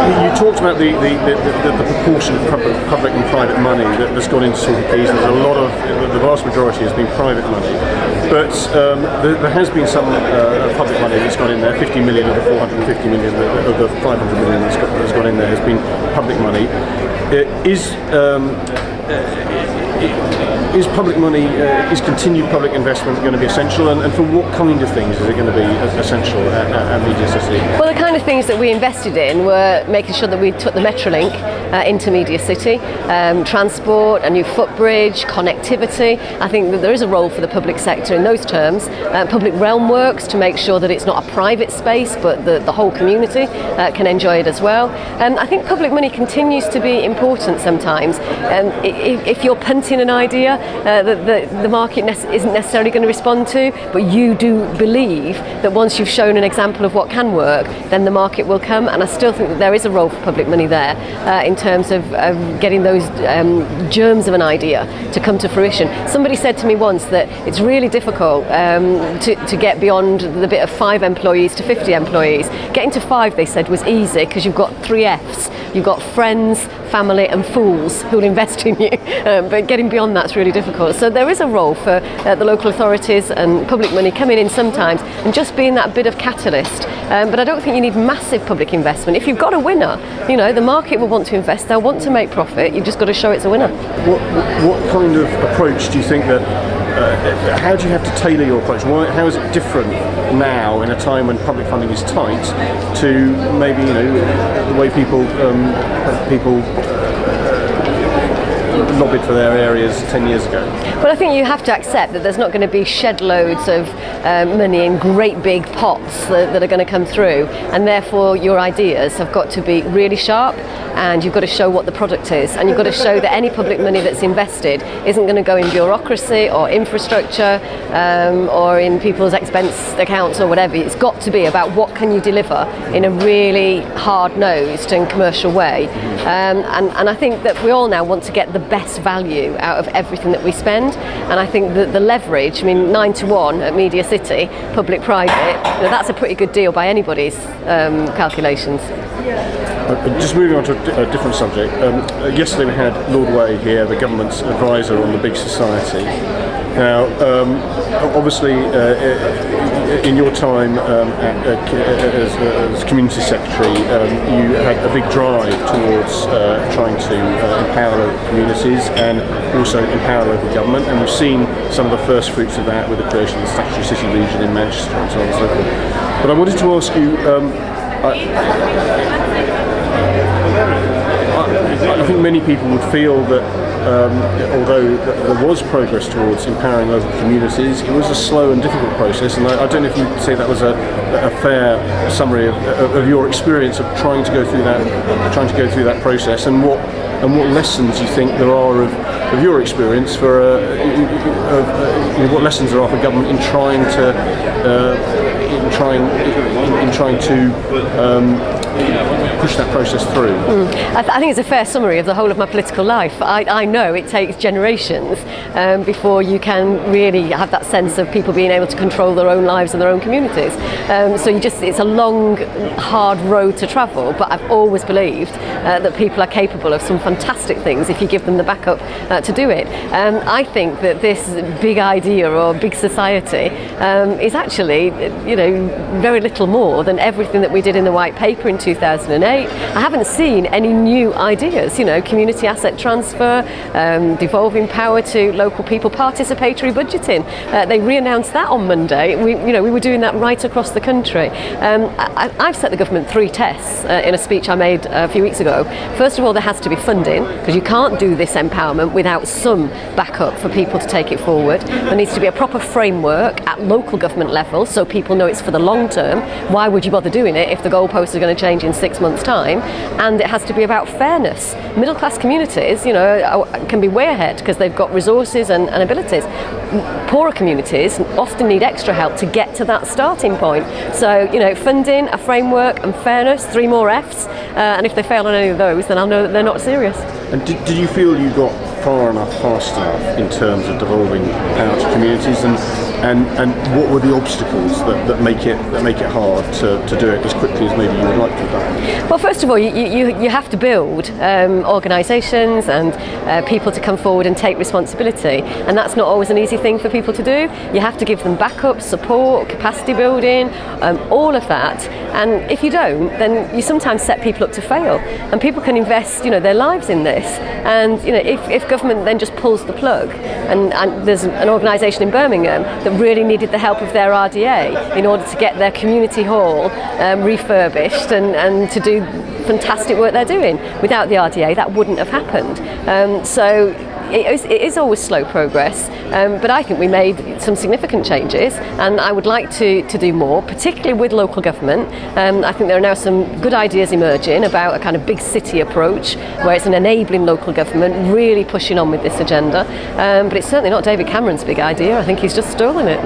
You talked about the proportion of public and private money that's gone into Torquay. There's a lot of, the vast majority has been private money, but there has been some public money that's gone in there. 50 million of the 450 million, of the 500 million that's gone in there has been public money. Is public money, is continued public investment going to be essential, and for what kind of things is it going to be essential at Media City? Well, the kind of things that we invested in were making sure that we took the Metrolink into Media City, transport, a new footbridge, connectivity. I think that there is a role for the public sector in those terms. Public realm works to make sure that it's not a private space, but the whole community can enjoy it as well. I think public money continues to be important sometimes. If you're punting an idea that the market isn't necessarily going to respond to, but you do believe that once you've shown an example of what can work, then the market will come. And I still think that there is a role for public money there in terms of getting those germs of an idea to come to fruition. Somebody said to me once that it's really difficult to get beyond the bit of 5 employees to 50 employees. Getting to 5, they said, was easy because you've got 3 Fs. You've got friends, family and fools who will invest in you, but getting beyond that's really difficult. So there is a role for the local authorities and public money coming in sometimes and just being that bit of catalyst. But I don't think you need massive public investment. If you've got a winner, the market will want to invest, they'll want to make profit, you've just got to show it's a winner. What kind of approach do you think that, how do you have to tailor your approach? How is it different now in a time when public funding is tight to maybe the way people lobbied for their areas 10 years ago? Well, I think you have to accept that there's not going to be shed loads of money in great big pots that are going to come through, and therefore your ideas have got to be really sharp, and you've got to show what the product is, and you've got to show that any public money that's invested isn't going to go in bureaucracy or infrastructure or in people's expense accounts or whatever. It's got to be about what can you deliver in a really hard-nosed and commercial way, and I think that we all now want to get the best value out of everything that we spend, and I think that the leverage, 9 to 1 at Media City, public-private, that's a pretty good deal by anybody's calculations. Just moving on to a different subject. Yesterday we had Lord Way here, the government's advisor on the big society. Now, obviously, in your time as community secretary, you had a big drive towards trying to empower local communities and also empower local government, and we've seen some of the first fruits of that with the creation of the statutory city region in Manchester and so on and so forth. But I wanted to ask you, I think many people would feel that although there was progress towards empowering local communities, it was a slow and difficult process, and I don't know if you'd say that was a fair summary of your experience of trying to go through that process, and what lessons you think there are of your experience for what lessons there are for government in trying to push that process through. I think it's a fair summary of the whole of my political life. I know it takes generations before you can really have that sense of people being able to control their own lives and their own communities. So it's a long, hard road to travel, but I've always believed that people are capable of some fantastic things if you give them the backup to do it. I think that this big idea or big society is actually, very little more than everything that we did in the White Paper in 2008. I haven't seen any new ideas, community asset transfer, devolving power to local people, participatory budgeting. They re-announced that on Monday. We were doing that right across the country. I've set the government 3 tests in a speech I made a few weeks ago. First of all, there has to be funding, because you can't do this empowerment without some backup for people to take it forward. There needs to be a proper framework at local government level so people know it's for the long term. Why would you bother doing it if the goalposts are going to change in 6 months' time? And it has to be about fairness. Middle class communities, can be way ahead because they've got resources and abilities. Poorer communities often need extra help to get to that starting point. So, funding, a framework and fairness, 3 more Fs, and if they fail on any of those, then I'll know that they're not serious. And did you feel you got far enough, fast enough in terms of devolving power to communities, and what were the obstacles that make it hard to do it as quickly as maybe you would like to have done? Well, first of all, you have to build organisations and people to come forward and take responsibility, and that's not always an easy thing for people to do. You have to give them backup, support, capacity building, all of that, and if you don't, then you sometimes set people up to fail, and people can invest their lives in this, and if government then just pulls the plug, and there's an organisation in Birmingham that really needed the help of their RDA in order to get their community hall refurbished and to do fantastic work they're doing. Without the RDA, that wouldn't have happened. So it is always slow progress, but I think we made some significant changes, and I would like to do more, particularly with local government. I think there are now some good ideas emerging about a kind of big city approach, where it's an enabling local government, really pushing on with this agenda. But it's certainly not David Cameron's big idea. I think he's just stolen it.